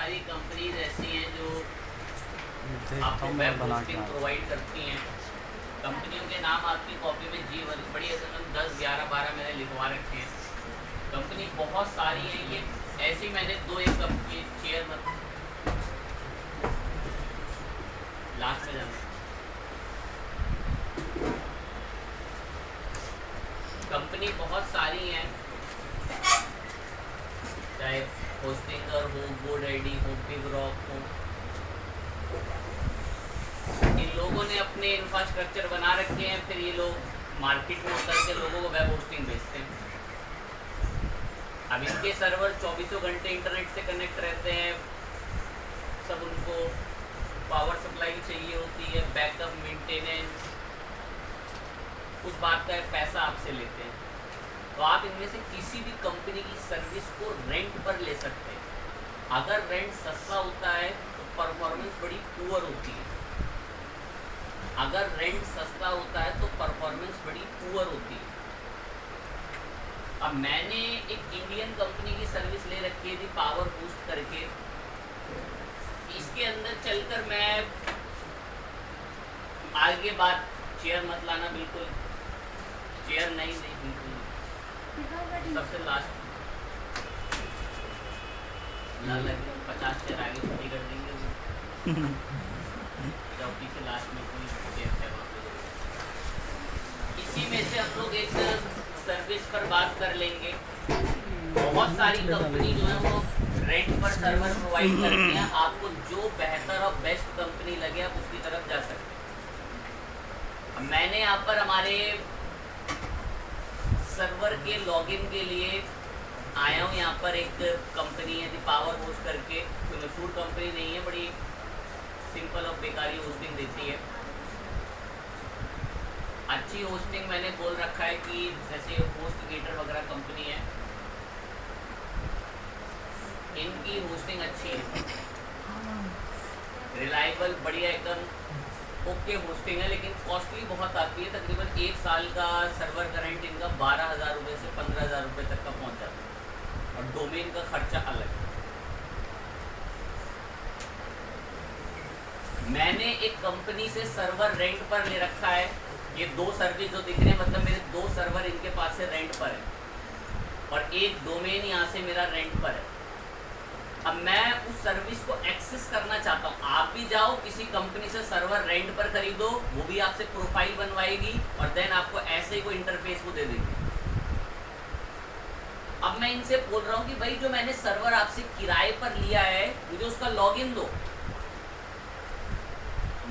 सारी कंपनीज ऐसी हैं जो आपको देखता वेब बना होस्टिंग के प्रोवाइड करती हैं। कंपनियों के नाम आपकी कॉपी में जी बड़ी असल 10 11 12 मैंने लिखवा रखे हैं। कंपनी बहुत सारी हैं, ये ऐसी मैंने दो एक कंपनी शेयर मत लास्ट में जाना। कंपनी बहुत सारी हैं, चाहे होस्टिंगर हो, GoDaddy हो, बिगरॉक हो। इन लोगों ने अपने इंफ्रास्ट्रक्चर बना रखे हैं, फिर ये लोग मार्केट में उतर के लोगों को वेब होस्टिंग बेचते हैं। अब इनके सर्वर 24 घंटे इंटरनेट से कनेक्ट रहते हैं, सब उनको पावर सप्लाई चाहिए होती है, बैकअप, मेंटेनेंस, उस बात का पैसा आपसे लेते हैं। तो आप इनमें से किसी भी कंपनी की सर्विस को रेंट पर ले सकते हैं। अगर रेंट सस्ता होता है तो परफॉर्मेंस बड़ी पुअर होती है, अगर रेंट सस्ता होता है तो परफॉर्मेंस बड़ी पुअर होती है। अब मैंने एक इंडियन कंपनी की सर्विस ले रखी थी पावर बूस्ट करके। इसके अंदर चलकर मैं आगे बात, चेयर मत लाना बिल्कुल, चेयर नहीं बिल्कुल, सबसे लास्ट ना लगे 50 चेयर आगे छुट्टी कर देंगे। जब पीछे लास्ट में कोई चेयर है वहाँ पे, इसी में से हम लोग एक सर्विस पर बात कर लेंगे। बहुत सारी कंपनी जो है वो रेंट पर सर्वर प्रोवाइड करती हैं। आपको जो बेहतर और बेस्ट कंपनी लगे आप उसकी तरफ जा सकते हैं। मैंने यहाँ पर हमारे सर्वर के लॉगिन के लिए आया हूँ। यहाँ पर एक कंपनी है पावर होस्ट करके, कोई मशहूर कंपनी नहीं है, बड़ी सिंपल और बेकारी होस्टिंग देती है। अच्छी होस्टिंग मैंने बोल रखा है कि जैसे होस्टगेटर वगैरह कंपनी है, इनकी होस्टिंग अच्छी है, रिलायबल, बढ़िया एकदम ओके होस्टिंग है, लेकिन कॉस्टली बहुत आती है। तकरीबन एक साल का सर्वर का रेंट इनका 12,000 रुपये से 15,000 रुपये तक का पहुंच जाता है, और डोमेन का खर्चा अलग है। मैंने एक कंपनी से सर्वर रेंट पर ले रखा है। ये दो सर्विस जो दिख रहे हैं, मतलब मेरे दो सर्वर इनके पास से रेंट पर है, और एक डोमेन यहाँ से मेरा रेंट पर है। अब मैं उस सर्विस को एक्सेस करना चाहता हूँ। आप भी जाओ किसी कंपनी से सर्वर रेंट पर खरीदो, वो भी आपसे प्रोफाइल बनवाएगी और देन आपको ऐसे ही कोई इंटरफेस को दे देगी। अब मैं इनसे बोल रहा हूँ कि भाई जो मैंने सर्वर आपसे किराए पर लिया है, मुझे उसका लॉगिन दो।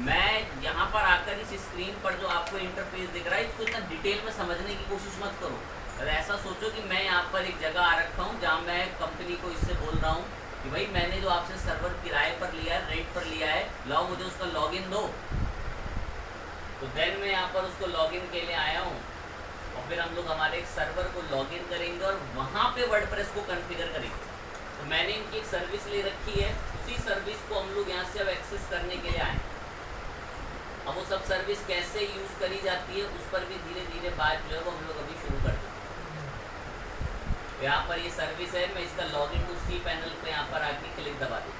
मैं यहाँ पर आकर इस स्क्रीन पर जो आपको इंटरफेस दिख रहा है, इसको इतना डिटेल में समझने की कोशिश मत करो। अगर ऐसा सोचो कि मैं यहाँ पर एक जगह आ रखा हूँ जहाँ मैं कंपनी को इससे बोल रहा हूँ कि भाई मैंने जो आपसे सर्वर किराए पर लिया है, रेंट पर लिया है, लाओ मुझे उसका लॉगिन दो। तो देन मैं यहाँ पर उसको लॉगिन के लिए आया हूँ, और फिर हम लोग हमारे एक सर्वर को लॉगिन करेंगे और वहाँ पे वर्डप्रेस को कॉन्फ़िगर करेंगे। तो मैंने इनकी एक सर्विस ले रखी है, उसी सर्विस को हम लोग यहाँ से अब एक्सेस करने के लिए आए। अब वो सब सर्विस कैसे यूज़ करी जाती है उस पर भी धीरे धीरे बात जो है वो हम लोग अभी शुरू कर देंगे। यहाँ पर ये सर्विस है, मैं इसका लॉगिन टू सी पैनल पे यहाँ पर आके क्लिक दबा दूँ।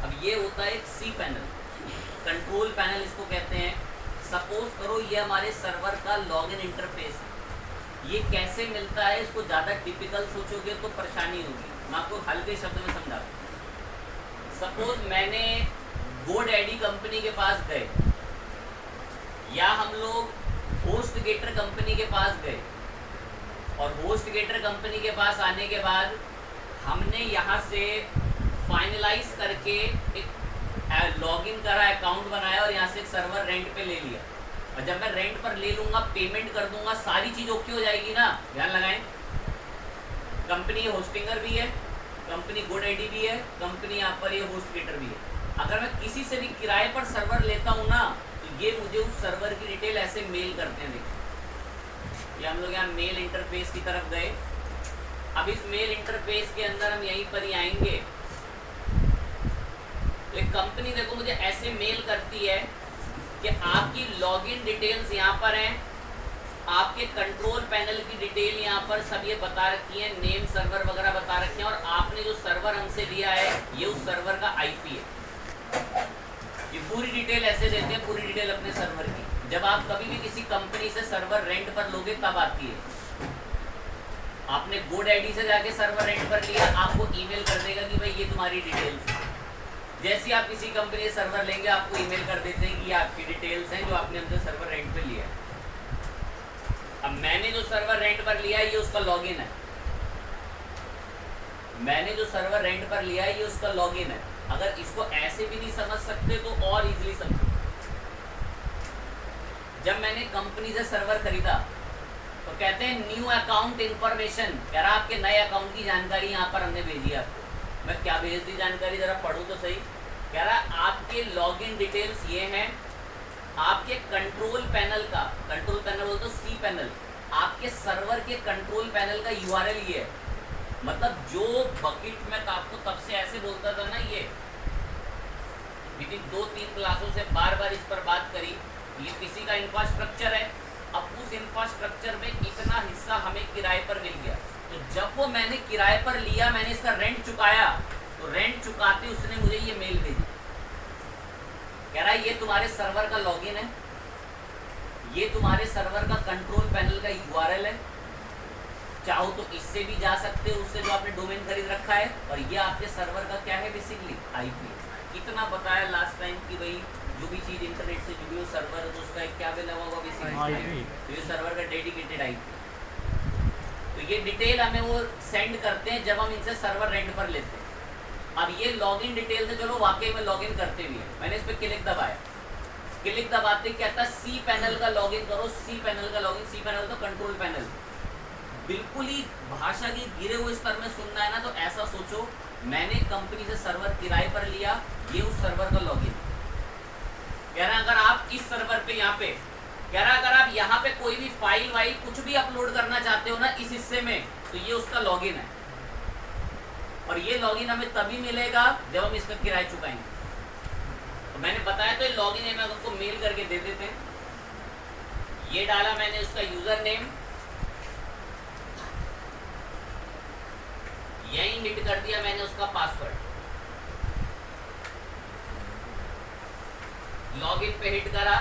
अब ये होता है एक सी पैनल, कंट्रोल पैनल इसको कहते हैं। सपोज करो ये हमारे सर्वर का लॉगिन इंटरफेस है। ये कैसे मिलता है, इसको ज़्यादा टिपिकल सोचोगे तो परेशानी होगी, मैं आपको हल्के शब्द में समझा दूँ। सपोज मैंने GoDaddy कंपनी के पास गए, या हम लोग होस्टगेटर कंपनी के पास गए, और होस्टगेटर कंपनी के पास आने के बाद हमने यहाँ से फाइनलाइज करके एक लॉगिन करा, अकाउंट बनाया और यहाँ से एक सर्वर रेंट पे ले लिया। और जब मैं रेंट पर ले लूँगा, पेमेंट कर दूंगा, सारी चीज़ ओके हो जाएगी ना। ध्यान लगाएं, कंपनी होस्टिंगर भी है, कंपनी GoDaddy भी है, कंपनी यहाँ पर ये होस्टगेटर भी है। अगर मैं किसी से भी किराए पर सर्वर लेता हूँ ना, तो ये मुझे उस सर्वर की डिटेल ऐसे मेल करते हैं। देखिए, ये हम लोग यहाँ मेल इंटरफेस की तरफ गए। अब इस मेल इंटरफेस के अंदर हम यहीं पर ही आएंगे। तो कंपनी देखो मुझे ऐसे मेल करती है कि आपकी लॉगिन डिटेल्स यहाँ पर हैं, आपके कंट्रोल पैनल की डिटेल यहाँ पर सब ये बता रखी है, नेम सर्वर वगैरह बता रखे हैं, और आपने जो सर्वर हमसे लिया है ये उस सर्वर का आईपी है। ये पूरी डिटेल ऐसे देते हैं, पूरी डिटेल अपने सर्वर की। जब आप कभी भी किसी कंपनी से सर्वर रेंट पर लोगे तब आती है। आपने GoDaddy से जाके सर्वर रेंट पर लिया, आपको ईमेल कर देगा कि भाई ये तुम्हारी डिटेल्स है। जैसे आप किसी कंपनी से सर्वर लेंगे आपको ईमेल कर देते हैं कि ये आपकी डिटेल्स हैं जो आपने हमसे सर्वर रेंट पर लिया है। अब मैंने जो सर्वर रेंट पर लिया है ये उसका लॉगिन है। मैंने जो सर्वर रेंट पर लिया है ये उसका लॉगिन है। अगर इसको ऐसे भी नहीं समझ सकते तो और इजीली समझो। जब मैंने कंपनी से सर्वर खरीदा तो कहते हैं न्यू अकाउंट इंफॉर्मेशन, कह रहा आपके नए अकाउंट की जानकारी यहाँ पर हमने भेजी आपको। मैं क्या भेज दी जानकारी, जरा पढ़ूँ तो सही। कह रहा आपके लॉगिन डिटेल्स ये हैं, आपके कंट्रोल पैनल का, कंट्रोल पैनल बोल तो सी पैनल, आपके सर्वर के कंट्रोल पैनल का यूआरएल ये है। मतलब जो बकेट में आपको तब से ऐसे बोलता था ना, ये विदिन 2-3 क्लासों से बार बार इस पर बात करी, ये किसी का इंफ्रास्ट्रक्चर है। अब उस इंफ्रास्ट्रक्चर में इतना हिस्सा हमें किराए पर मिल गया, तो जब वो मैंने किराए पर लिया, मैंने इसका रेंट चुकाया, तो रेंट चुकाते उसने मुझे ये मेल भेजी, कह रहा है ये तुम्हारे सर्वर का लॉगिन है, ये तुम्हारे सर्वर का कंट्रोल पैनल का यूआरएल है, चाहो तो इससे भी जा सकते हो, उससे जो आपने डोमेन खरीद रखा है, और ये आपके सर्वर का क्या है बेसिकली आईपी। कितना बताया लास्ट टाइम कि भाई जो भी चीज़ इंटरनेट से जुड़ी हो सर्वर, तो उसका एक क्या बना होगा बेसिकली, तो ये सर्वर का डेडिकेटेड आईपी। तो ये डिटेल हमें वो सेंड करते हैं जब हम इनसे सर्वर रेंट पर लेते हैं। अब ये लॉगिन डिटेल से चलो वाकई में लॉगिन करते भी हैं। मैंने इस पर क्लिक दबाया, क्लिक दबाते कहता है सी पैनल का लॉगिन करो, सी पैनल का लॉगिन। सी पैनल तो कंट्रोल पैनल, बिल्कुल ही भाषा के गिरे हुए स्तर में सुनना है ना, तो ऐसा सोचो मैंने कंपनी से सर्वर किराए पर लिया, ये उस सर्वर का लॉगिन। कह रहा अगर आप इस सर्वर पे, यहाँ पे कह रहा अगर आप यहाँ पे कोई भी फाइल वाइल कुछ भी अपलोड करना चाहते हो ना इस हिस्से में, तो ये उसका लॉगिन है। और ये लॉगिन हमें तभी मिलेगा जब हम इसका किराया चुकाएंगे। तो मैंने बताया तो ये लॉगिन है, मैं उनको मेल करके दे देते हैं। ये डाला मैंने उसका यूजर नेम, यही हिट कर दिया मैंने उसका पासवर्ड, लॉगिन पे हिट करा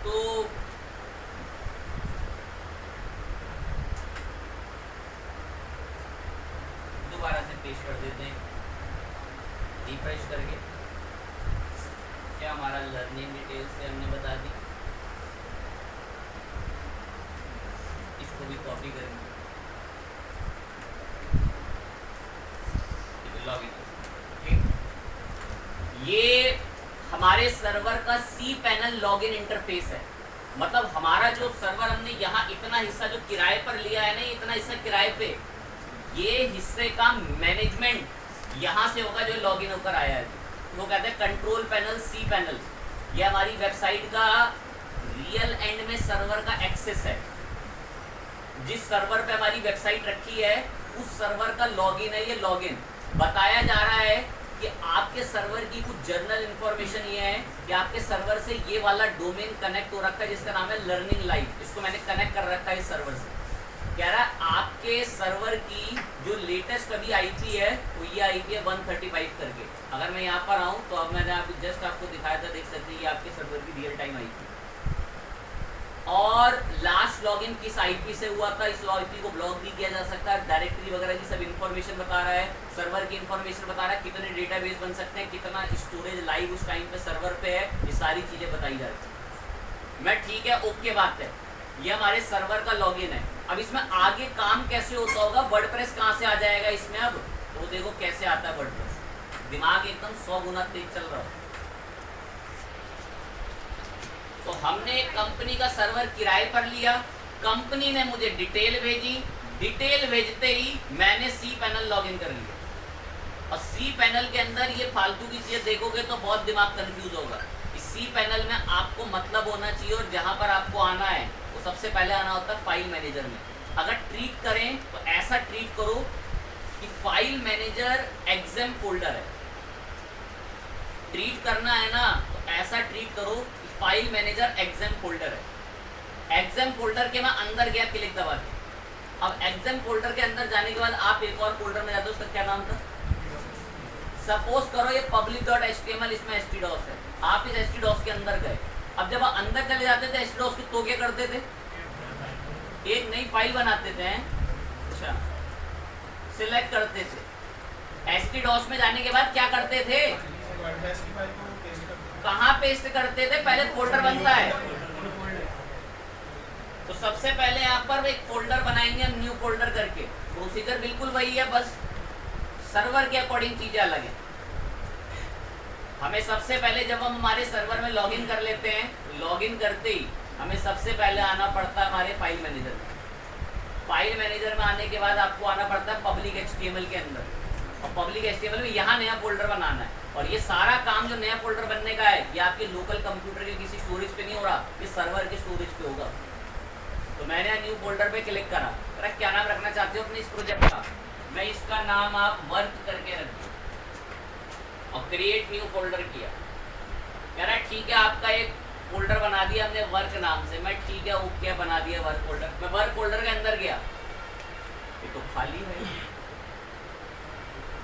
तो दोबारा से पेश कर देते हैं रिफ्रेश करके। क्या हमारा लर्निंग डिटेल्स से हमने बता दी, इसको भी कॉपी करेंगे, लॉगिन। ये हमारे सर्वर का सी पैनल लॉगिन इंटरफेस है। मतलब हमारा जो सर्वर हमने यहाँ इतना हिस्सा जो किराए पर लिया है ना, इतना हिस्सा किराए पे, ये हिस्से का मैनेजमेंट यहाँ से होगा जो लॉगिन होकर आया है। वो कहते हैं कंट्रोल पैनल सी पैनल, ये हमारी वेबसाइट का रियल एंड में सर्वर का एक्सेस है। जिस सर्वर पे हमारी वेबसाइट रखी है उस सर्वर का लॉगिन है ये लॉगिन। बताया जा रहा है कि आपके सर्वर की कुछ जर्नल इंफॉर्मेशन ये है कि आपके सर्वर से ये वाला डोमेन कनेक्ट हो रखा है जिसका नाम है लर्निंग लाइफ। इसको मैंने कनेक्ट कर रखा है इस सर्वर से। कह रहा है आपके सर्वर की जो लेटेस्ट अभी आईपी है वो ये आईपी है 135 करके। अगर मैं यहाँ पर आऊँ तो अब मैंने अभी जस्ट आपको दिखाया था, देख सकते हैं ये आपके सर्वर की रियल टाइम आईपी। और लास्ट लॉगिन किस आईपी से हुआ था, इस आईपी को ब्लॉक भी किया जा सकता है। डायरेक्टरी वगैरह की सब इन्फॉर्मेशन बता रहा है, सर्वर की इन्फॉर्मेशन बता रहा है, कितने डेटाबेस बन सकते हैं, कितना स्टोरेज लाइव उस टाइम पे सर्वर पे है, ये सारी चीजें बताई जा रही है। मैं ठीक है, ओके बात है, ये हमारे सर्वर का लॉगिन है। अब इसमें आगे काम कैसे होता होगा, वर्डप्रेस कहाँ से आ जाएगा इसमें, अब तो देखो कैसे आता है वर्डप्रेस। दिमाग एकदम 100 गुना तेज चल रहा है। तो हमने कंपनी का सर्वर किराए पर लिया, कंपनी ने मुझे डिटेल भेजी, डिटेल भेजते ही मैंने सी पैनल लॉगिन कर लिया। और सी पैनल के अंदर ये फालतू की चीज़ देखोगे तो बहुत दिमाग कंफ्यूज होगा। इस सी पैनल में आपको मतलब होना चाहिए, और जहाँ पर आपको आना है वो सबसे पहले आना होता है फाइल मैनेजर में। अगर ट्रीट करें तो ऐसा ट्रीट करो कि फाइल मैनेजर एग्जाम फोल्डर है। ट्रीट करना है ना तो ऐसा ट्रीट करो कि फाइल मैनेजर एग्जाम फोल्डर है। एग्जाम फोल्डर के मैं अंदर गया क्लिक दबा के। अब एग्जाम फोल्डर के अंदर जाने के बाद आप एक और फोल्डर में जाते हो, उसका क्या नाम था, सपोज करो ये public.html इसमें htdos है, आप इस htdos के अंदर गए। अब जब आप अंदर चले जाते थे htdos के तो क्या करते थे, एक नई फाइल बनाते थे, अच्छा सिलेक्ट करते थे, htdos में जाने के बाद क्या करते थे, कहाँ पेस्ट करते थे, पहले फोल्डर बनता है, तो सबसे पहले यहाँ पर एक फोल्डर बनाएंगे हम न्यू फोल्डर करके, प्रोसीजर बिल्कुल वही है, बस सर्वर के अकॉर्डिंग चीजें अलग है। हमें सबसे पहले जब हम हमारे सर्वर में लॉगिन कर लेते हैं, लॉगिन करते ही हमें सबसे पहले आना पड़ता है हमारे फाइल मैनेजर में। फाइल मैनेजर में आने के बाद आपको आना पड़ता है पब्लिक HTML के अंदर, और पब्लिक HTML में यहाँ नया फोल्डर बनाना है, और ये सारा काम जो नया फोल्डर बनने का है ये आपके लोकल कंप्यूटर के किसी स्टोरेज पे नहीं हो रहा, ये सर्वर के स्टोरेज पे होगा। तो मैंने न्यू फोल्डर पे क्लिक करा, क्या नाम रखना चाहते हो अपने इस प्रोजेक्ट का, मैं इसका नाम आप वर्क करके रख दो, और क्रिएट न्यू फोल्डर किया। कह रहा है ठीक है आपका एक फोल्डर बना दिया हमने वर्क नाम से, मैं ठीक है ओके बना दिया वर्क फोल्डर। मैं वर्क फोल्डर के अंदर गया, ये तो खाली है।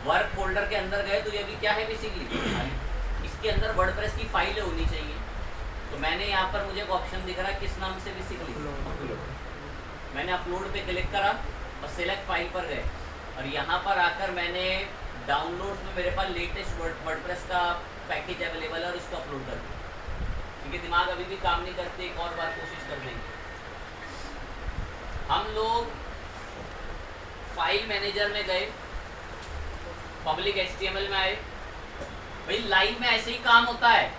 वर्क फोल्डर के अंदर गए तो ये भी क्या है बेसिकली, इसके अंदर वर्डप्रेस की फाइलें होनी चाहिए। तो मैंने यहाँ पर मुझे एक ऑप्शन दिख रहा है किस नाम से, बेसिकली अपलोड। मैंने अपलोड पे क्लिक करा और सिलेक्ट फाइल पर गए, और यहाँ पर आकर मैंने डाउनलोड्स में मेरे पास लेटेस्ट वर्डप्रेस का पैकेज अवेलेबल है और इसको अपलोड कर दिया। क्योंकि दिमाग अभी भी काम नहीं करते, एक और बार कोशिश कर देंगे। हम लोग फाइल मैनेजर में गए, पब्लिक HTML में आए, भाई लाइव में ऐसे ही काम होता है।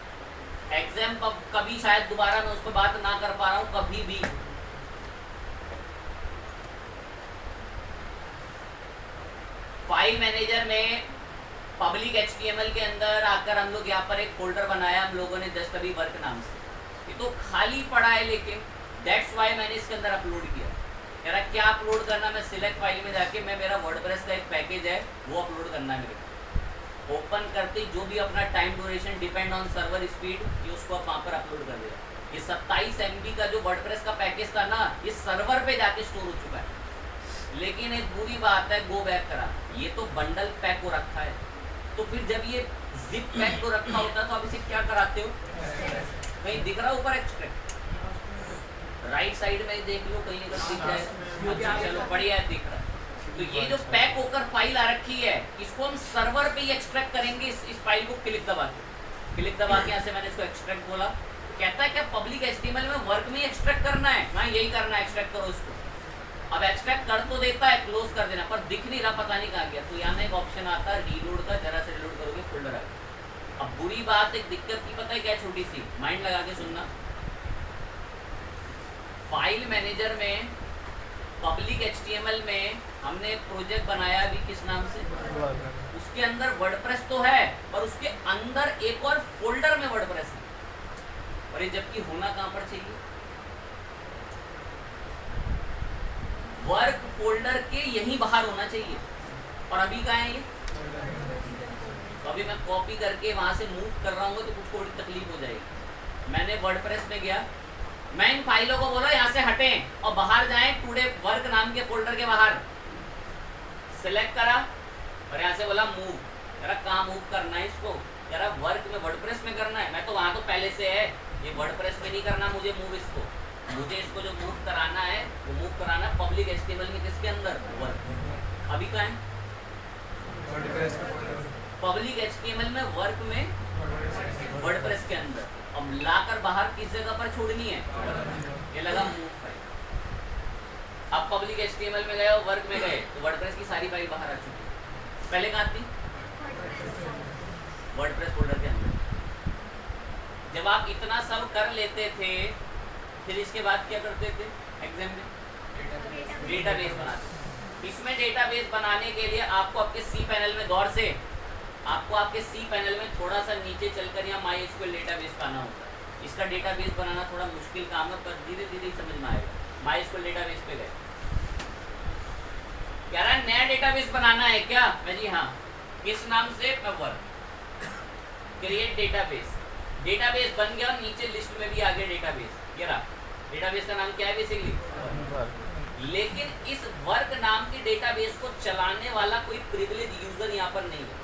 एग्जाम कभी शायद दोबारा मैं उस पर बात ना कर पा रहा हूँ, कभी भी फाइल मैनेजर में पब्लिक HTML के अंदर आकर हम लोग यहाँ पर एक फोल्डर बनाया हम लोगों ने जस्ट अभी वर्क नाम से। ये तो खाली पड़ा है, लेकिन दैट्स वाई मैंने इसके अंदर अपलोड किया। कह रहा क्या अपलोड करना, मैं सिलेक्ट फाइल में जाके मैं मेरा वर्डप्रेस का एक पैकेज है वो अपलोड करना है मेरे को। ओपन करते ही जो भी अपना time duration depend on server speed, ये उसको आप वहाँ पर अपलोड कर देगा। ये 27 MB का जो वर्डप्रेस का पैकेज था ना, ये सर्वर पे जाके स्टोर हो चुका है। लेकिन एक बुरी बात है, गो बैक करा, ये तो बंडल पैक हो रखा है। तो फिर जब ये जिप पैक को रखा होता तो आप इसे क्या कराते हो, कहीं दिख रहा ऊपर एक्सट्रैक्ट, राइट साइड में देख लो कहीं अगर दिख जाए, अच्छा चलो बढ़िया है दिख रहा है। तो ये जो पैक होकर फाइल आ रखी है, इसको हम सर्वर पे ही एक्सट्रैक्ट करेंगे। इस फाइल को क्लिक दबा के यहाँ से मैंने इसको एक्सट्रैक्ट बोला, कहता है क्या पब्लिक HTML में वर्क में एक्सट्रैक्ट करना है, हाँ यही करना है, एक्सट्रैक्ट करो इसको। अब एक्सट्रैक्ट कर तो देता है, क्लोज कर देना, पर दिख नहीं रहा, पता नहीं कहाँ गया। तो यहाँ एक ऑप्शन आता है रीलोड का, जरा से रीलोड करोगे फोल्डर आ गया। अब बुरी बात, एक दिक्कत की पता है क्या, छोटी सी, माइंड लगा के सुनना। फाइल मैनेजर में पब्लिक HTML में हमने प्रोजेक्ट बनाया अभी किस नाम से, उसके अंदर वर्डप्रेस तो है, पर उसके अंदर एक और फोल्डर में वर्डप्रेस है, और ये जबकि होना कहाँ पर चाहिए, वर्क फोल्डर के यहीं बाहर होना चाहिए। और अभी कहाँ है ये, तो अभी मैं कॉपी करके वहां से मूव कर रहा हूँ तो कुछ थोड़ी तकलीफ हो जाएगी। मैंने वर्डप्रेस में गया, मैं इन फाइलों को बोला यहाँ से हटें और बाहर जाएं, टुडे वर्क नाम के फोल्डर के बाहर सिलेक्ट करा, और यहाँ से बोला मूव। जरा कहाँ मूव करना है इसको, जरा वर्क में वर्डप्रेस में करना है, मैं तो वहाँ तो पहले से है, ये वर्डप्रेस में नहीं करना मुझे मूव इसको। मुझे इसको जो मूव कराना है वो मूव कराना पब्लिक HTML में, किसके अंदर, वर्क। अभी कहाँ है, पब्लिक HTMल में वर्क में वर्डप्रेस के अंदर। अब लाकर बाहर किस जगह पर छोड़नी है, ये लगा मूव फाइल। अब पब्लिक HTML में गए और वर्क में गए तो वर्डप्रेस की सारी फाइल बाहर आ चुकी है। पहले कहाँ थी, वर्डप्रेस फोल्डर के अंदर। जब आप इतना सब कर लेते थे, फिर इसके बाद क्या करते थे एग्जाम में, डेटाबेस बनाते। इसमें डेटाबेस बनाने के लिए आपको आपके सी पैनल में गौर से, आपको आपके सी पैनल में थोड़ा सा नीचे चलकर यहाँ MySQL डेटाबेस पाना होता है। इसका डेटाबेस बनाना थोड़ा मुश्किल काम है, पर धीरे धीरे समझ में आएगा। MySQL डेटाबेस पे गए, कह रहा है नया डेटाबेस बनाना है क्या, मैं जी हाँ, किस नाम से, मैं वर्क, क्रिएट डेटाबेस। डेटाबेस बन गया और नीचे लिस्ट में भी आ गया डेटाबेस। ये रहा डेटाबेस का नाम क्या है बेसिकली, लेकिन इस वर्क नाम के डेटाबेस को चलाने वाला कोई प्रिविलेज यूजर यहाँ पर नहीं है।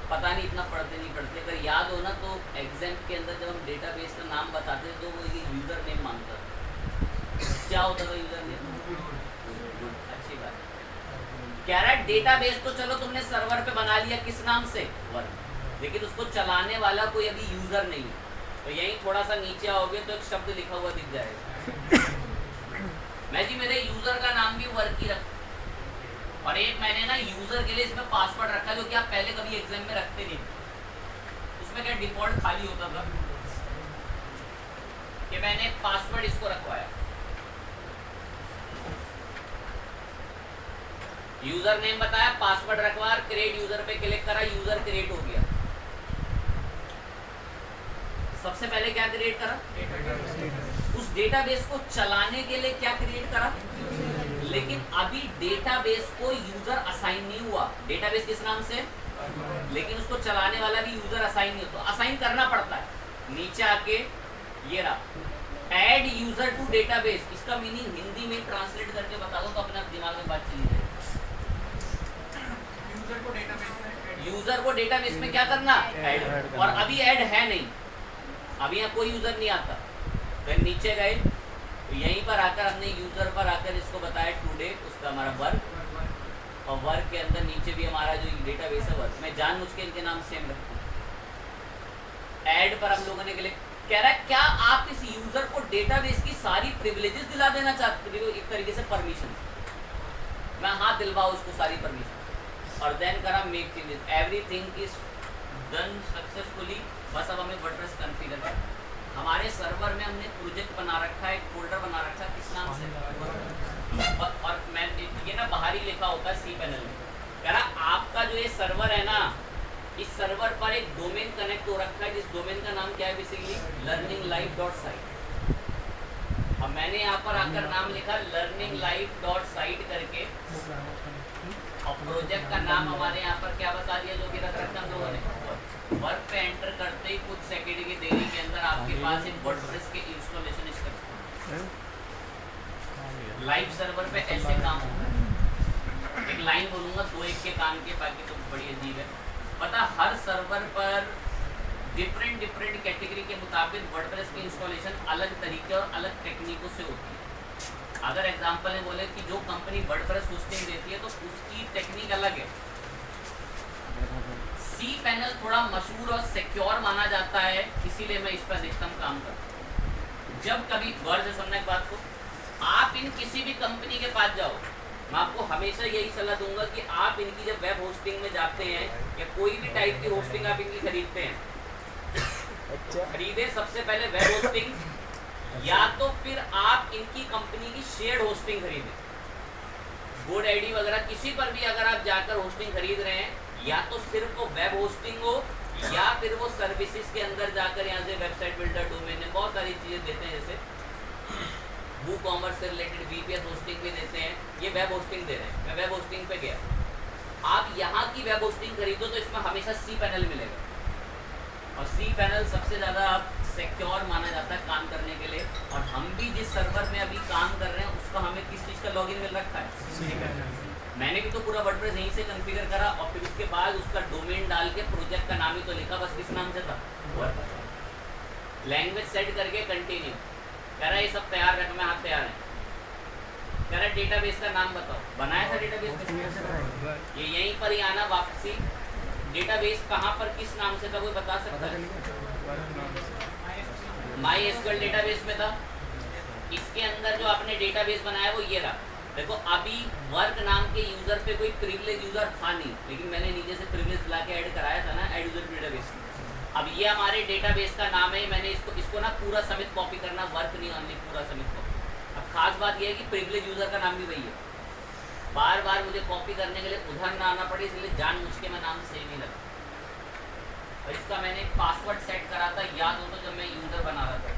पता नहीं इतना पढ़ते नहीं पढ़ते, अगर याद हो ना तो एग्जाम के अंदर जब हम डेटाबेस का नाम बताते थे तो वो ये यूज़र नेम मांगता था। क्या होता था यूज़र नेम? अच्छी बात है। कह रहा है डेटाबेस तो चलो तुमने सर्वर पे बना लिया, किस नाम से? वर्क। लेकिन उसको चलाने वाला कोई अभी यूज़र नहीं है। तो यहीं थोड़ा सा नीचे आओगे तो एक शब्द लिखा हुआ दिख जाएगा। मैं जी मेरे यूज़र का नाम भी वर्क ही रखा, और एक मैंने ना यूज़र के लिए इसमें पासवर्ड रखा जो कि आप पहले कभी एग्जाम में रखते नहीं। उसमें क्या डिफॉल्ट खाली होता था कि मैंने पासवर्ड इसको रखवाया। यूजर नेम बताया, पासवर्ड रखवा, क्रिएट यूजर पे क्लिक करा, यूजर क्रिएट हो गया। सबसे पहले क्या क्रिएट करा? उस डेटाबेस को चलाने के लिए क्या क्रिएट करा? लेकिन अभी डेटाबेस को यूजर असाइन नहीं हुआ। डेटाबेस किस नाम से? लेकिन उसको चलाने वाला भी यूजर असाइन नहीं होता, तो असाइन करना पड़ता है। नीचे आके ये रहा ऐड यूजर टू डेटाबेस। इसका मीनिंग हिंदी में ट्रांसलेट करके बता दो तो अपने दिमाग में बात चली जाए। यूजर को डेटाबेस में क्या करना? ऐड। और अभी ऐड है नहीं, अभी यहाँ कोई यूजर नहीं आता। फिर नीचे गए तो यहीं पर आकर हमने यूजर पर आकर इसको बताया टुडे, उसका हमारा वर्क, और वर्क के अंदर नीचे भी हमारा जो डेटाबेस है वर्क। मैं जानबूझ के इनके नाम सेम रखता हूँ। ऐड पर हम लोगों ने कह रहा है क्या आप इस यूजर को डेटाबेस की सारी प्रिविलेजेस दिला देना चाहते हो? एक तरीके से परमिशन। मैं हाँ दिलवाओ उसको सारी परमिशन। और देन करा make changes, everything is done successfully. बस अब हमें वर्डप्रेस कॉन्फ़िगर करना है। हमारे सर्वर में हमने प्रोजेक्ट बना रखा है, एक फोल्डर बना रखा है, किस नाम से? और मैं ये ना बाहर ही लिखा होता है सी पैनल में। कह रहा आपका जो ये सर्वर है ना, इस सर्वर पर एक डोमेन कनेक्ट हो रखा है, जिस डोमेन का नाम क्या है? Basically learninglife.site। अब मैंने यहाँ पर आकर नाम लिखा learninglife.site करके, और प्रोजेक्ट का नाम हमारे यहाँ पर क्या बता दिया जो कि रख रखा हम लोगों ने? वर्क पे एंटर करते ही कुछ सेकंड की देरी के अंदर आपके पास एक वर्डप्रेस के इंस्टॉलेशन स्टेप्स लाइव सर्वर पे ऐसे काम होगा। एक लाइन बोलूँगा, दो एक के काम के, बाकी तो बड़ी अजीब है। पता हर सर्वर पर डिफरेंट कैटेगरी के मुताबिक वर्डप्रेस की इंस्टॉलेशन अलग तरीके और अलग टेक्निकों से होती है। अगर एग्जांपल में बोले कि जो कंपनी वर्डप्रेस होस्टिंग देती है तो उसकी टेक्निक अलग है। सी पैनल थोड़ा मशहूर और सिक्योर माना जाता है, इसीलिए मैं इस पर अधिकतम काम करता हूँ। जब कभी गौर से सुनने की बात को, आप इन किसी भी कंपनी के पास जाओ, मैं आपको हमेशा यही सलाह दूंगा कि आप इनकी जब वेब होस्टिंग में जाते हैं या कोई भी टाइप की होस्टिंग आप इनकी खरीदते हैं, खरीदे सबसे पहले वेब होस्टिंग, या तो फिर आप इनकी कंपनी की शेयर्ड होस्टिंग खरीदें। GoDaddy वगैरह किसी पर भी अगर आप जाकर होस्टिंग खरीद रहे हैं, या तो सिर्फ वो वेब होस्टिंग हो, या फिर वो सर्विसेज के अंदर जाकर यहाँ से वेबसाइट बिल्डर, डोमेन, बहुत सारी चीज़ें देते हैं, जैसे WooCommerce से रिलेटेड VPS होस्टिंग भी देते हैं, ये वेब होस्टिंग दे रहे हैं। मैं वेब होस्टिंग पे गया, आप यहाँ की वेब होस्टिंग खरीदो तो इसमें हमेशा सी पैनल मिलेगा, और सी पैनल सबसे ज़्यादा सिक्योर माना जाता है काम करने के लिए। और हम भी जिस सर्वर में अभी काम कर रहे हैं उसका हमें किस चीज़ का लॉगिन मिल रखा है? C panel. मैंने भी तो पूरा वर्डप्रेस यहीं से कॉन्फ़िगर करा, और फिर उसके बाद उसका डोमेन डाल के प्रोजेक्ट का नाम ही तो लिखा, बस किस नाम से था? लैंग्वेज सेट करके कंटिन्यू। कह रहा है ये सब तैयार रख, मैं हाथ तैयार है। कह रहा है डेटाबेस का नाम बताओ, बनाया था डेटाबेस? ये यहीं पर ही आना वापसी। डेटाबेस कहाँ पर किस नाम से था कोई बता सकता है? MySQL डेटाबेस में था। इसके अंदर जो आपने डेटाबेस बनाया वो ये रहा। देखो अभी वर्क नाम के यूज़र पे कोई प्रिविलेज यूज़र था नहीं, लेकिन मैंने नीचे से प्रिविलेज ला के ऐड कराया था ना, ऐड यूज़र डेटाबेस। अब ये हमारे डेटाबेस का नाम है, मैंने इसको ना पूरा समेत कॉपी करना, वर्क नहीं ऑनली, पूरा समेत कॉपी। अब खास बात यह है कि प्रिविलेज यूज़र का नाम भी वही है, बार बार मुझे कॉपी करने के लिए उधर ना आना पड़े, इसलिए जानबूझ के मैं नाम सेम ही लगा। और इसका मैंने पासवर्ड सेट करा था, याद हो तो जब मैं यूज़र बना रहा था।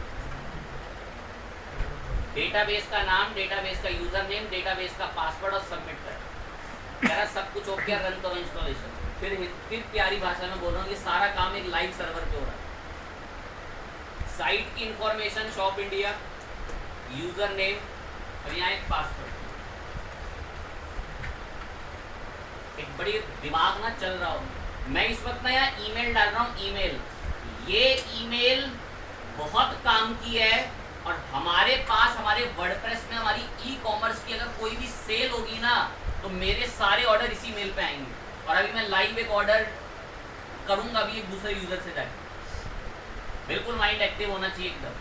डेटाबेस का नाम, डेटाबेस का यूज़र नेम, डेटाबेस का पासवर्ड और सबमिट कर। मेरा सब कुछ ओके, रन करो इंस्टॉलेशन। फिर प्यारी भाषा में बोल रहा हूँ, ये सारा काम एक लाइव सर्वर पे हो रहा है। साइट की information, shop India, user name, और यहाँ एक पासवर्ड। एक बड़ी दिमाग ना चल रहा हो, मैं इस वक्त ना यहाँ ईमेल डाल रहा हूँ, ईमेल, ये ईमेल बहुत काम की है और हमारे पास हमारे वर्डप्रेस में हमारी ई कॉमर्स की अगर कोई भी सेल होगी ना तो मेरे सारे ऑर्डर इसी मेल पे आएंगे। और अभी मैं लाइव एक ऑर्डर करूंगा अभी एक दूसरे यूजर से जाके। बिल्कुल माइंड एक्टिव होना चाहिए एकदम।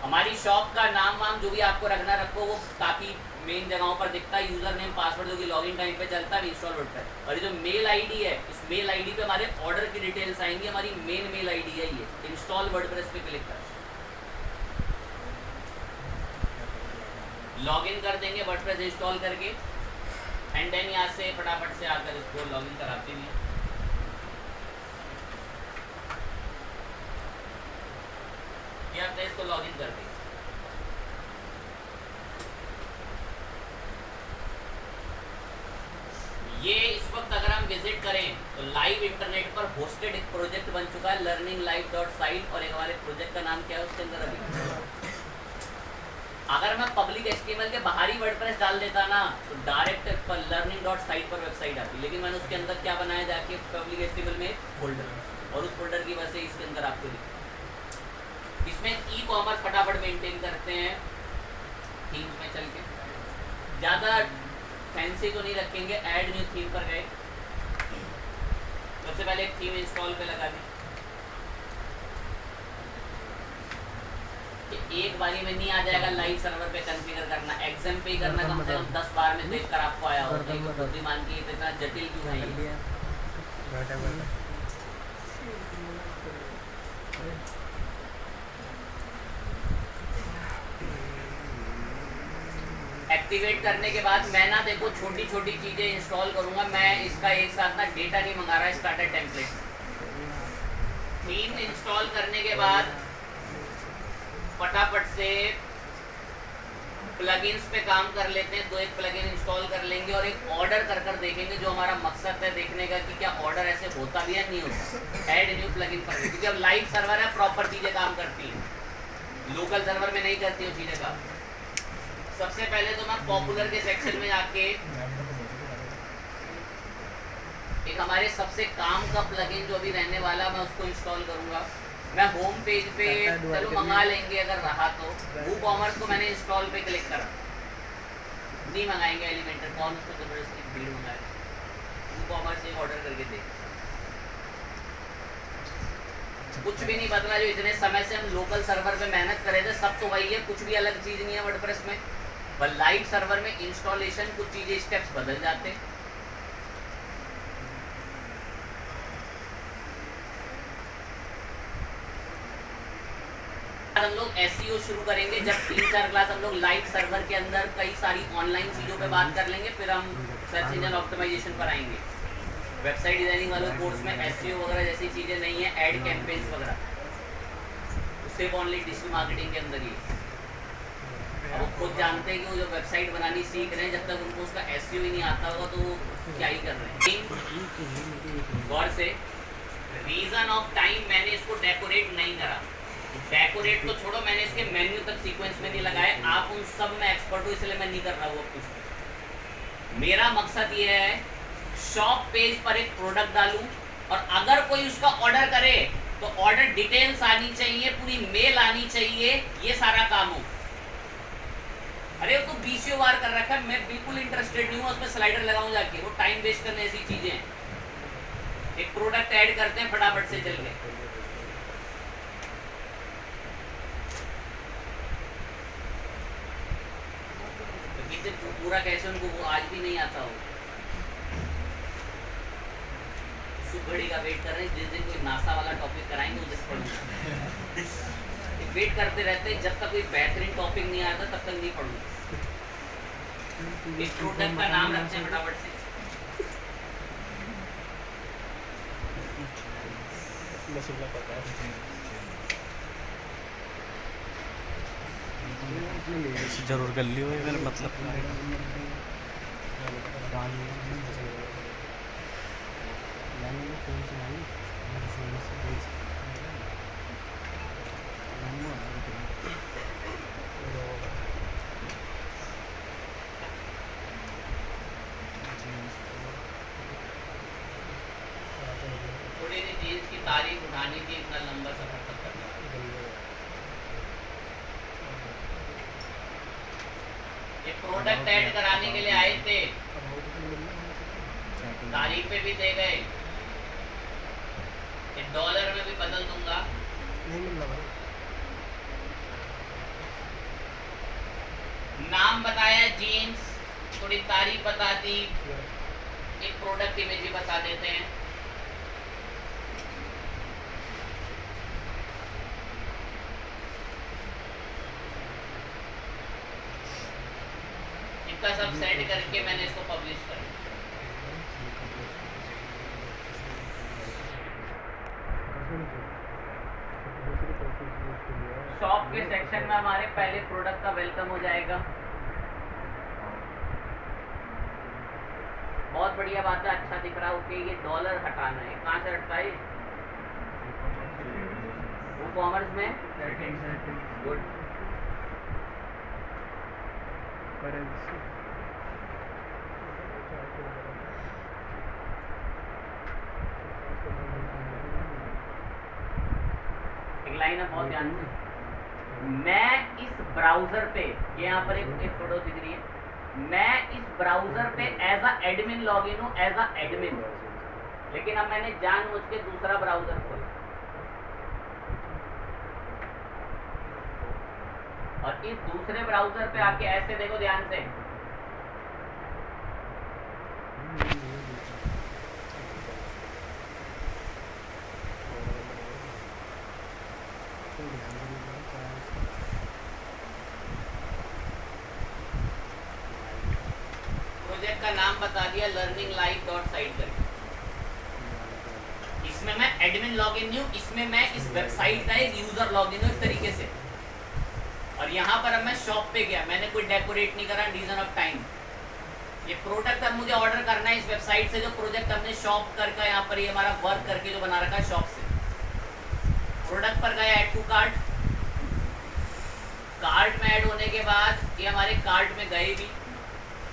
हमारी शॉप का नाम वाम जो भी आपको रखना रखो, वो काफ़ी मेन जगहों पर दिखता है, यूजर नेम पासवर्ड जो कि लॉगिन टाइम पे चलता है, इंस्टॉल होता है। और ये जो मेल आईडी है, इस मेल आईडी पे हमारे ऑर्डर की डिटेल्स आएंगी, हमारी मेन मेल आईडी है ये। इंस्टॉल वर्डप्रेस पे क्लिक कर लॉगिन कर देंगे वर्डप्रेस इंस्टॉल करके, एंड देन यहाँ से फटाफट से आकर इसको लॉगिन कराते हैं। या आपने इसको लॉगिन कर दिया। ये इस वक्त अगर हम विजिट करें तो लाइव इंटरनेट पर होस्टेड एक प्रोजेक्ट बन चुका है, learninglive.site, और एक हमारे प्रोजेक्ट का नाम क्या है उसके अंदर अभी। अगर मैं पब्लिक एचटीएमएल के बाहरी वर्डप्रेस डाल देता ना तो डायरेक्ट learning.site पर वेबसाइट आती, लेकिन मैंने उसके अंदर क्या बनाया जाके पब्लिक एचटीएमएल में फोल्डर, और उस फोल्डर की वजह से इसके अंदर आपको इसमें ई कॉमर्स फटाफट मेंटेन करते हैं। थीम्स में चल के ज़्यादा फैंसी तो नहीं रखेंगे, ऐड न्यू थीम पर गए, सबसे पहले एक थीम इंस्टॉल पे लगा दी। एक बारी में नहीं आ जाएगा लाइव सर्वर पे कॉन्फ़िगर करना, एग्जाम पे ही करना, कम से कम 10 बार में देख कर आपको आया होगा। तो बुद्धिमान की इतना जटिल क्यों है? एक्टिवेट करने के बाद मैं ना देखो छोटी छोटी चीज़ें इंस्टॉल करूंगा। मैं इसका एक साथ ना डेटा नहीं मंगा रहा, स्टार्टर टेम्पलेट। थीम इंस्टॉल करने के बाद फटाफट से प्लगइन्स पे काम कर लेते हैं। 2-1 प्लगइन इंस्टॉल कर लेंगे और एक ऑर्डर कर कर देखेंगे, जो हमारा मकसद है देखने का कि क्या ऑर्डर ऐसे होता भी है नहीं होता। ऐड न्यू प्लगइन पर, क्योंकि अब लाइव सर्वर है, प्रॉपर चीज़ें काम करती हैं, लोकल सर्वर में नहीं करती हूँ चीज़ें का। सबसे पहले तो मैं पॉपुलर के सेक्शन में जाके एक हमारे सबसे काम का प्लगइन जो अभी रहने वाला मैं उसको इंस्टॉल करूंगा। मैं होम पेज पे चलो मंगा लेंगे अगर रहा तो। वूकॉमर्स को मैंने इंस्टॉल पे क्लिक करा, नहीं मंगाएंगे एलिमेंटर, कौन उसको जबरदस्ती भीड़ मंगाए। वूकॉमर्स एक ऑर्डर करके दे, कुछ भी नहीं बदला। जो इतने समय से हम लोकल सर्वर पे मेहनत कर रहे थे सब तो वही है, कुछ भी अलग चीज़ नहीं है वर्डप्रेस में। पर लाइव सर्वर में इंस्टॉलेशन कुछ चीज़ें स्टेप्स बदल जाते हैं। हम लोग एसईओ शुरू करेंगे जब 3-4 क्लास हम लोग लाइव सर्वर के अंदर कई सारी ऑनलाइन चीज़ों पे बात कर लेंगे, फिर हम सर्च इंजन ऑप्टिमाइजेशन पर आएंगे। वेबसाइट डिजाइनिंग वाले कोर्स में एसईओ वगैरह जैसी चीज़ें नहीं है, एड कैंपेन्स वगैरह, सिर्फ ओनली डिजिटल मार्केटिंग के अंदर ही। अब वो खुद जानते हैं कि वो जो वेबसाइट बनानी सीख रहे हैं, जब तक उनको उसका एसईओ ही नहीं आता होगा तो वो क्या ही कर रहे हैं। गौर से रीज़न ऑफ टाइम मैंने इसको डेकोरेट नहीं करा। डेकोरेट तो छोड़ो, मैंने इसके मेन्यू तक सीक्वेंस में नहीं लगाए। आप उन सब में एक्सपर्ट हो इसलिए मैं नहीं कर रहा वो कुछ। मेरा मकसद ये है शॉप पेज पर एक प्रोडक्ट डालूं और अगर कोई उसका ऑर्डर करे तो ऑर्डर डिटेल्स आनी चाहिए, पूरी मेल आनी चाहिए, ये सारा काम हो। अरे वो तो बीसीओ वार कर रखा है, मैं बिल्कुल इंटरेस्टेड नहीं हूँ उसमें स्लाइडर लगाऊं जाके, वो टाइम वेस्ट करने ऐसी चीजें हैं। एक प्रोडक्ट ऐड करते हैं फटाफट से चल के। तो पूरा कैसे उनको वो आज भी नहीं आता हो। सुबड़ी का वेट कर रहे हैं, जिस दिन कोई नासा वाला टॉपिक कराएंगे उस दिन पढ़ूंगा। वेट करते रहते हैं, जब तक कोई बेहतरीन टॉपिक नहीं आता तब तक नहीं पढ़ूंगा। इस प्रोडक्ट का नाम रखते हैं फटाफट से। जरूर कर लियो अगर मतलब तारीफ उठानी थी, इतना लंबा सफर तक करना। ये प्रोडक्ट ऐड कराने के लिए आए थे, तारीफें भी दे गए, ये डॉलर में भी बदल दूंगा। नहीं मिल रहा। नाम बताया जीन्स, थोड़ी तारीफ बता दी, एक प्रोडक्ट इमेज भी बता देते हैं। इतना सब सेट करके मैंने इसको पब्लिश कर दिया। शॉप के सेक्शन में हमारे पहले प्रोडक्ट का वेलकम हो जाएगा। बहुत बढ़िया बात है, अच्छा दिख रहा है। ओके, ये डॉलर हटाना है, कहाँ से हटता है? वो कॉमर्स में गुड। एक लाइन है, बहुत ध्यान से। मैं इस ब्राउजर पे, ये यहाँ पर एक फोटो दिख रही है, मैं इस ब्राउजर पे एज अ एडमिन लॉगिन हूँ, एज अ एडमिन। लेकिन अब मैंने जानबूझ के दूसरा ब्राउजर खोला और इस दूसरे ब्राउजर पे आके ऐसे देखो ध्यान से, प्रोजेक्ट का नाम बता दिया learninglive.site करके। इसमें मैं एडमिन लॉगिन नहीं हूँ, इसमें मैं इस वेबसाइट का एक यूजर लॉगिन हूँ एक तरीके से। और यहाँ पर अब मैं शॉप पे गया, मैंने कोई डेकोरेट नहीं करा, रीजन ऑफ टाइम। ये प्रोडक्ट अब मुझे ऑर्डर करना है इस वेबसाइट से, जो प्रोजेक्ट हमने शॉप करके यहाँ पर ये हमारा वर्क करके जो बना रखा है शॉप से। प्रोडक्ट पर गया, ऐड टू कार्ट, कार्ट में ऐड होने के बाद ये हमारे कार्ट में गए भी।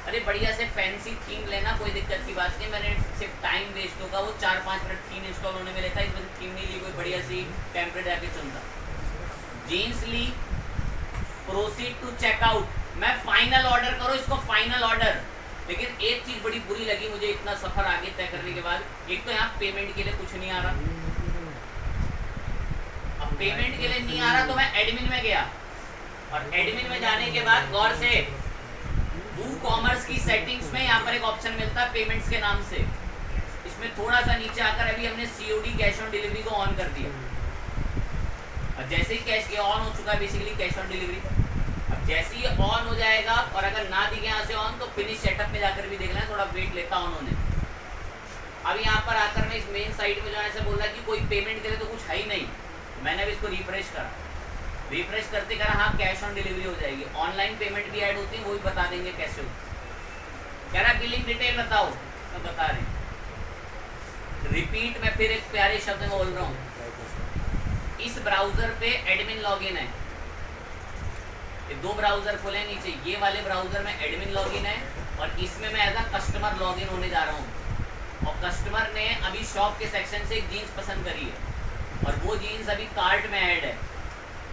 अरे बढ़िया से फैंसी थीम लेना, कोई दिक्कत की बात नहीं, मैंने सिर्फ टाइम वेस्ट होगा, वो 4-5 मिनट थीम इंस्टॉल होने में लेता है, इस वजह से थीम नहीं ली, कोई बढ़िया सी टेम्पलेट जाके चुनता। जीन्स ली, प्रोसीड टू चेकआउट, मैं फाइनल ऑर्डर करो इसको, फाइनल ऑर्डर। लेकिन एक चीज़ बड़ी बुरी लगी मुझे इतना सफ़र आगे तय करने के बाद, एक तो यहाँ पेमेंट के लिए कुछ नहीं आ रहा। अब पेमेंट के लिए नहीं आ रहा तो मैं एडमिन में गया, और एडमिन में जाने के बाद गौर से WooCommerce की सेटिंग्स में यहाँ पर एक ऑप्शन मिलता है पेमेंट्स के नाम से। इसमें थोड़ा सा नीचे आकर अभी हमने COD कैश ऑन डिलीवरी को ऑन कर दिया, और जैसे ही कैश ये ऑन हो चुका है बेसिकली कैश ऑन डिलीवरी। अब जैसे ही ऑन हो जाएगा, और अगर ना दिखे यहाँ से ऑन, तो फिनिश सेटअप में जाकर भी देखना है, थोड़ा वेट लेता ऑन होने। अब यहाँ पर आकर मैं इस मेन साइट में जो ऐसे बोल रहा है कि कोई पेमेंट के लिए तो कुछ है ही नहीं, मैंने अब इसको रिफ्रेश करा, रिफ्रेश करते करा, हाँ कैश ऑन डिलीवरी हो जाएगी। ऑनलाइन पेमेंट भी ऐड होती है, वो भी बता देंगे कैसे हो। कह रहा बिलिंग डिटेल बताओ, मैं बता रहे। रिपीट, मैं फिर एक प्यारे शब्द में बोल रहा हूँ, इस ब्राउजर पे एडमिन लॉगिन है, ये दो ब्राउजर खोले नीचे, ये वाले ब्राउजर में एडमिन लॉगिन है, और इसमें मैं एज अ कस्टमर लॉगिन होने जा रहा हूँ। और कस्टमर ने अभी शॉप के सेक्शन से एक जीन्स पसंद करी है, और वो जीन्स अभी कार्ट में ऐड है,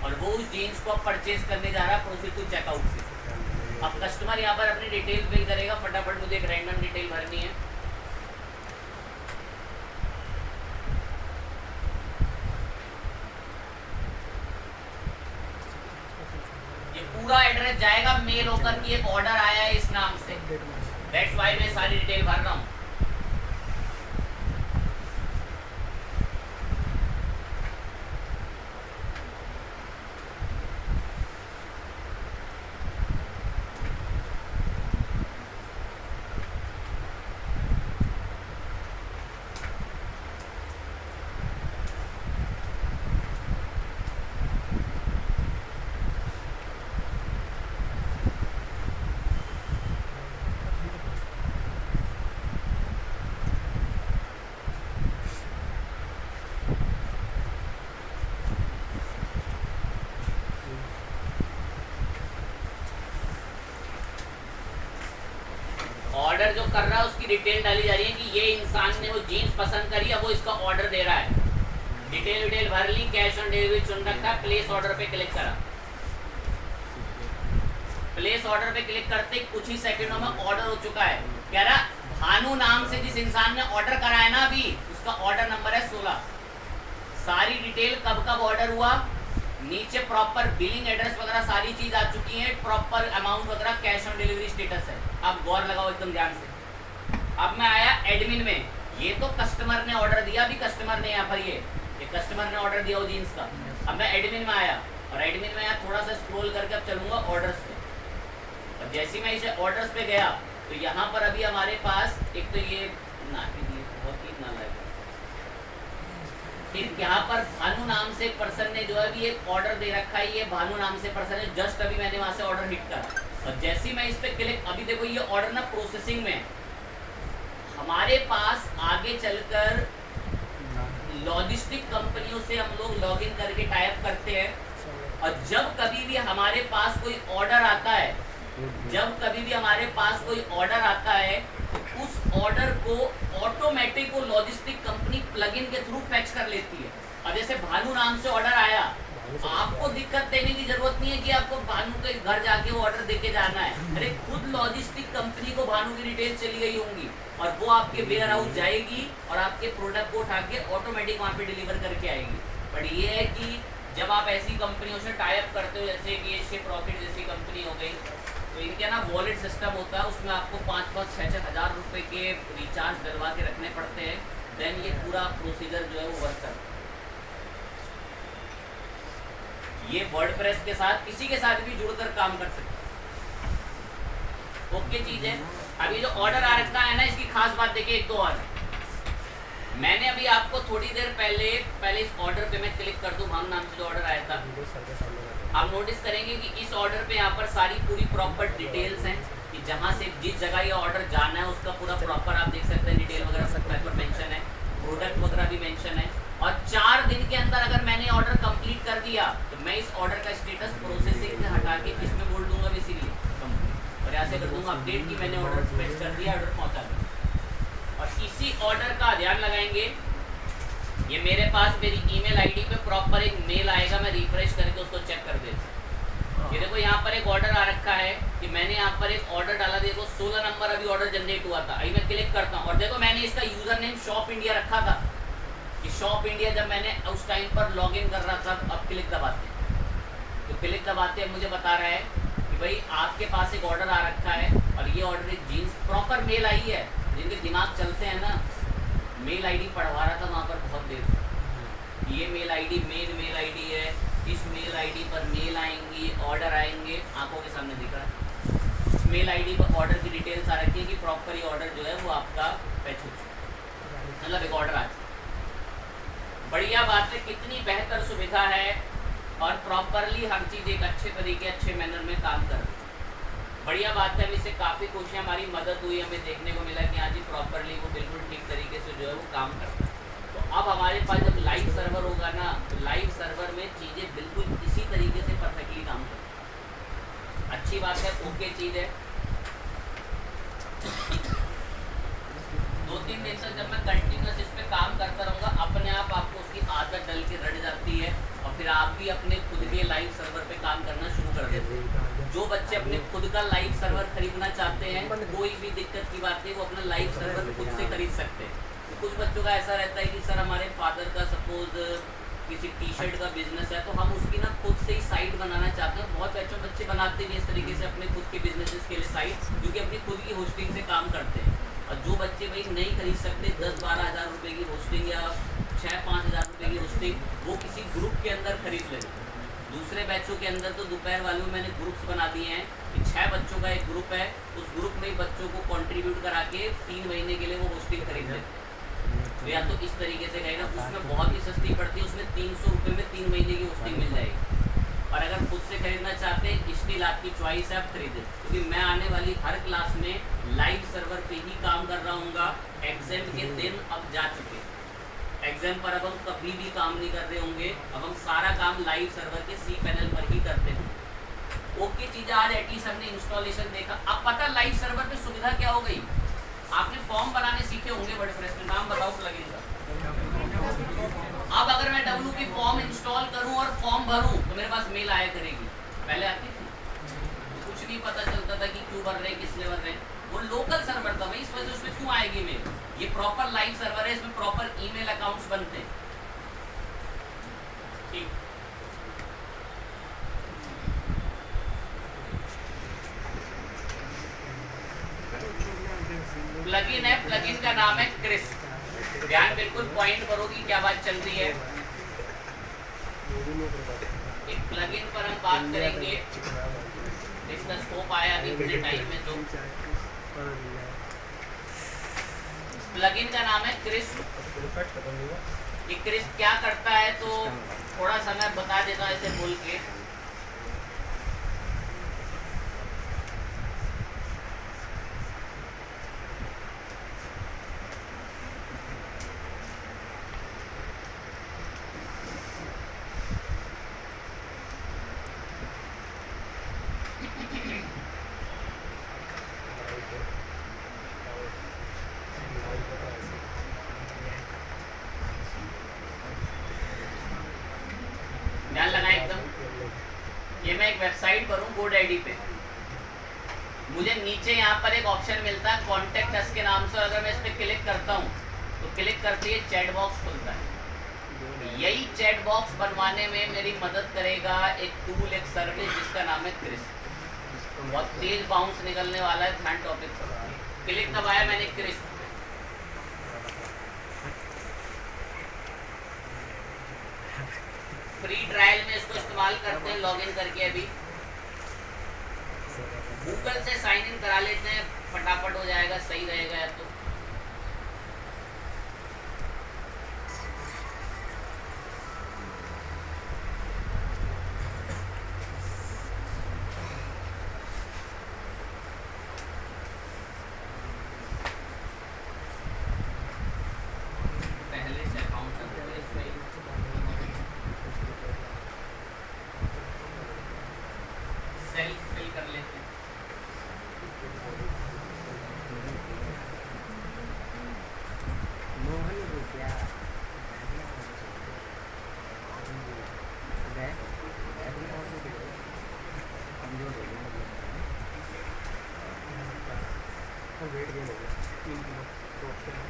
और वो उस जीन्स को अब परचेज करने जा रहा है प्रोसीड टू चेकआउट से। अब कस्टमर यहाँ पर अपनी डिटेल फिल करेगा, फटाफट मुझे एक रैंडम डिटेल भरनी है। ये पूरा एड्रेस जाएगा मेल होकर कि एक ऑर्डर आया है इस नाम से, दैट्स व्हाई मैं सारी डिटेल भर रहा हूँ। ऑर्डर जो कर रहा है उसकी डिटेल डाली जा रही है कि ये इंसान ने वो जीन्स पसंद करी है, वो इसका ऑर्डर दे रहा है। डिटेल भर ली, कैश ऑन डिलीवरी चुन रखा, प्लेस ऑर्डर पे क्लिक करा। प्लेस ऑर्डर पे क्लिक करते कुछ ही सेकंडों में ऑर्डर हो चुका है। कह रहा भानु नाम से जिस इंसान ने ऑर्डर कराया ना अभी, उसका ऑर्डर नंबर है 16। सारी डिटेल कब कब ऑर्डर हुआ, नीचे प्रॉपर बिलिंग एड्रेस वगैरह सारी चीज आ चुकी है, प्रॉपर अमाउंट वगैरह, कैश ऑन डिलीवरी स्टेटस है। आप गौर लगाओ एकदम ध्यान से। अब मैं आया एडमिन में, ये तो कस्टमर ने ऑर्डर दिया, अभी कस्टमर ने यहाँ पर ये कस्टमर ने ऑर्डर दिया वो जीन्स का। अब मैं एडमिन में आया और एडमिन में यहाँ थोड़ा सा स्क्रॉल करके अब चलूंगा ऑर्डर्स पे। और जैसे मैं इसे ऑर्डर्स पे गया तो यहाँ पर अभी हमारे पास एक तो ये बहुत ही नालायक, फिर यहाँ पर भानु नाम से एक पर्सन ने जो है अभी एक ऑर्डर दे रखा है, ये भानु नाम से पर्सन है, जस्ट अभी मैंने वहां से ऑर्डर हिट करा और जैसे ही मैं इस पे क्लिक, अभी देखो ये ऑर्डर ना प्रोसेसिंग में। हमारे पास आगे चलकर लॉजिस्टिक कंपनियों से हम लोग लॉगिन करके टाइप करते हैं और जब कभी भी हमारे पास कोई ऑर्डर आता है, जब कभी भी हमारे पास कोई ऑर्डर आता है तो उस ऑर्डर को ऑटोमेटिक वो लॉजिस्टिक कंपनी प्लगइन के थ्रू फैच कर लेती है। अब जैसे भानु नाम से ऑर्डर आया, आपको दिक्कत देने की जरूरत नहीं है कि आपको भानु के घर जाके वो ऑर्डर देके जाना है। अरे खुद लॉजिस्टिक कंपनी को भानु की डिटेल चली गई होंगी और वो आपके वेयर हाउस जाएगी और आपके प्रोडक्ट को उठा के ऑटोमेटिक वहाँ पे डिलीवर करके आएगी। बट ये है कि जब आप ऐसी कंपनियों से टाई अप करते हो, जैसे कि ये प्रॉफिट जैसी कंपनी हो गई, तो इनके ना वॉलेट सिस्टम होता है, उसमें आपको 5-5, 6-6 हज़ार रुपये के रिचार्ज डलवा के रखने पड़ते हैं। देन ये पूरा प्रोसीजर जो है वो वर्क करता है। ये वर्डप्रेस के साथ किसी के साथ भी जुड़कर काम कर सकते हैं। ओके चीज है। अभी जो ऑर्डर आ रखा है ना, इसकी खास बात देखिए एक तो और। मैंने अभी आपको थोड़ी देर पहले इस ऑर्डर पे मैं क्लिक कर दूं, भानु नाम से जो ऑर्डर आया था, आप नोटिस करेंगे कि इस ऑर्डर पे यहाँ पर सारी पूरी प्रॉपर डिटेल्स हैं कि जहाँ से जिस जगह ये ऑर्डर जाना है उसका पूरा प्रॉपर आप देख सकते हैं, डिटेल वगैरह सब पर मेंशन है, प्रोडक्ट वगैरह भी मेंशन है। और 4 दिन के अंदर अगर मैंने ऑर्डर कंप्लीट कर दिया तो मैं इस ऑर्डर का स्टेटस प्रोसेसिंग से हटा के इसमें बोल दूंगा बेसिकली और यहाँ से कर दूंगा अपडेट कि मैंने ऑर्डर प्लेस कर दिया, ऑर्डर पहुँचा दिया। और इसी ऑर्डर का ध्यान लगाएंगे, ये मेरे पास मेरी ईमेल आईडी पे प्रॉपर एक मेल आएगा, मैं रिफ्रेश करके उसको चेक कर देता हूँ। ये देखो यहाँ पर एक ऑर्डर आ रखा है कि मैंने यहाँ पर एक ऑर्डर डाला, देखो 16 नंबर अभी ऑर्डर जनरेट हुआ था। अभी मैं क्लिक करता हूँ और देखो मैंने इसका यूजर नेम शॉप इंडिया रखा था कि शॉप इंडिया, जब मैंने उस टाइम पर लॉग इन कर रहा था। अब क्लिक दबाते हैं तो क्लिक दबाते हैं मुझे बता रहा है कि भाई आपके पास एक ऑर्डर आ रखा है और ये ऑर्डर एक जीन्स, प्रॉपर मेल आई है। जिनके दिमाग चलते हैं ना, मेल आईडी पढ़वा रहा था वहाँ पर बहुत देर से। ये mail ID main mail ID है, इस मेल आईडी पर मेल आएंगी, ऑर्डर आएंगे, आंखों के सामने दिख रहा है। मेल आईडी पर ऑर्डर की डिटेल्स आ रखी है कि प्रॉपर ये ऑर्डर जो है वो आपका फैच हो चुका है, मतलब एक ऑर्डर आ चुका। बढ़िया बात है, कितनी बेहतर सुविधा है और प्रॉपरली हर चीज़ एक अच्छे तरीके, अच्छे मैनर में काम कर रही है। बढ़िया बात है। इससे काफ़ी कुछ हमारी मदद हुई, हमें देखने को मिला कि हाँ जी प्रॉपरली वो बिल्कुल ठीक तरीके से जो है वो काम करता है। तो अब हमारे पास जब लाइव सर्वर होगा ना, तो लाइव सर्वर में चीज़ें बिल्कुल इसी तरीके से परफेक्टली काम करती है। अच्छी बात है, ओके चीज़ है। 2-3 दिन तक जब मैं कंटिन्यूस इस पर काम करता रहूँगा, अपने आप आपको उसकी आदत डल के रट जाती है और फिर आप भी अपने खुद के लाइव सर्वर पे काम करना शुरू कर देते हैं। जो बच्चे अपने खुद का लाइव सर्वर खरीदना चाहते हैं, कोई भी दिक्कत की बात नहीं, वो अपना लाइव सर्वर खुद से खरीद सकते हैं। तो कुछ बच्चों का ऐसा रहता है कि सर हमारे फादर का सपोज किसी टी शर्ट का बिजनेस है, तो हम उसकी ना खुद से ही साइट बनाना चाहते हैं। बहुत बच्चे बनाते भी इस तरीके से अपने खुद के बिजनेसेस के लिए साइट, जो कि अपनी खुद की होस्टिंग से काम करते हैं। और जो बच्चे भाई नहीं खरीद सकते 10-12 हज़ार रुपये की होस्टिंग या 6-5 हज़ार रुपये की होस्टिंग, वो किसी ग्रुप के अंदर खरीद लेते हैं। दूसरे बैचों के अंदर तो दोपहर वालों में मैंने ग्रुप्स बना दिए हैं कि 6 बच्चों का एक ग्रुप है, उस ग्रुप में बच्चों को कंट्रीब्यूट करा के 3 महीने के लिए वो होस्टिंग खरीद लेते हैं। तो या तो इस तरीके से गए ना, उसमें बहुत ही सस्ती पड़ती है, उसमें 300 रुपये में 3 महीने की होस्टिंग मिल जाएगी। और अगर खुद से खरीदना चाहते हैं, स्टिल आपकी चॉइस है, आप खरीदें। क्योंकि मैं आने वाली हर क्लास में लाइव सर्वर पे ही काम कर रहा हूँगा। एग्जाम के दिन अब जा चुके हैं, एग्जाम पर अब हम कभी भी काम नहीं कर रहे होंगे। अब हम सारा काम लाइव सर्वर के सी पैनल पर ही करते हैं। ओके चीज़, आज एटलीस्ट हमने इंस्टॉलेशन देखा। अब पता लाइव सर्वर पे सुविधा क्या हो गई, आपने फॉर्म बनाने सीखे होंगे वर्डप्रेस में, नाम बताओ प्लगइन का। अब अगर मैं फॉर्म भरूं तो मेरे पास मेल आया करेगी, पहले आती थी कुछ नहीं पता चलता था कि क्यों भर रहे हैं, किस लिए भर रहे हैं। वो लोकल सर्वर था भाई, इस वजह से उसमें क्यों आएगी मेल। ये प्रॉपर लाइव सर्वर है, इसमें प्रॉपर ईमेल अकाउंट्स बनते हैं। ठीक, प्लगइन है, प्लगइन का नाम है क्रिस। ध्यान बिल्कुल पॉइंट करोगी क्या बात चल रही है। एक प्लगइन पर हम बात करेंगे, इसका स्कोप आया अभी इतने टाइम में। तो प्लगइन का नाम है क्रिस। ये क्रिस क्या करता है तो थोड़ा सा मैं बता देता हूँ ऐसे बोल के। ध्यान लगाएं एकदम। ये मैं एक वेबसाइट पर हूँ GoDaddy पे, मुझे नीचे यहाँ पर एक ऑप्शन मिलता है कॉन्टेक्ट अस के नाम से। अगर मैं इस पर क्लिक करता हूँ तो क्लिक करते ही चैट बॉक्स खुलता है। यही चैट बॉक्स बनवाने में मेरी मदद करेगा एक टूल, एक सर्विस जिसका नाम है क्रिस। बहुत तेज बाउंस निकलने वाला है, ध्यान टॉपिक पर। क्लिक दबाया मैंने क्रिस, फ्री ट्रायल में इसको इस्तेमाल करते हैं लॉगिन करके। अभी गूगल से साइन इन करा लेते हैं, फटाफट हो जाएगा, सही रहेगा। तो पहले से अकाउंट सेल्फ फिल कर लेते हैं। वेट गेन हो गया 3 किलो तो ऑप्शन है।